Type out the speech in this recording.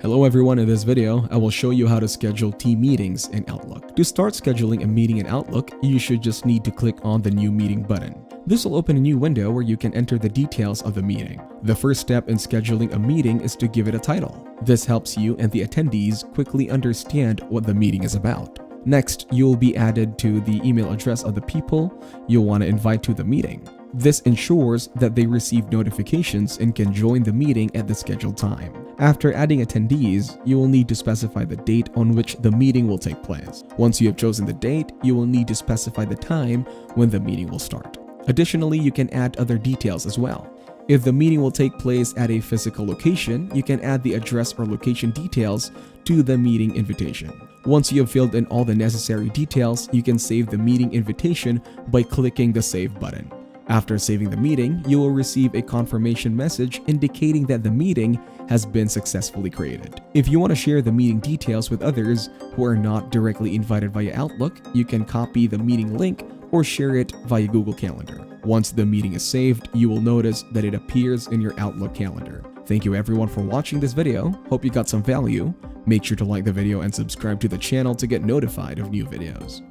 Hello everyone, in this video, I will show you how to schedule team meetings in Outlook. To start scheduling a meeting in Outlook, you should just need to click on the New Meeting button. This will open a new window where you can enter the details of the meeting. The first step in scheduling a meeting is to give it a title. This helps you and the attendees quickly understand what the meeting is about. Next, you will be added to the email address of the people you'll want to invite to the meeting. This ensures that they receive notifications and can join the meeting at the scheduled time. After adding attendees, you will need to specify the date on which the meeting will take place. Once you have chosen the date, you will need to specify the time when the meeting will start. Additionally, you can add other details as well. If the meeting will take place at a physical location, you can add the address or location details to the meeting invitation. Once you have filled in all the necessary details, you can save the meeting invitation by clicking the Save button. After saving the meeting, you will receive a confirmation message indicating that the meeting has been successfully created. If you want to share the meeting details with others who are not directly invited via Outlook, you can copy the meeting link or share it via Google Calendar. Once the meeting is saved, you will notice that it appears in your Outlook calendar. Thank you everyone for watching this video. Hope you got some value. Make sure to like the video and subscribe to the channel to get notified of new videos.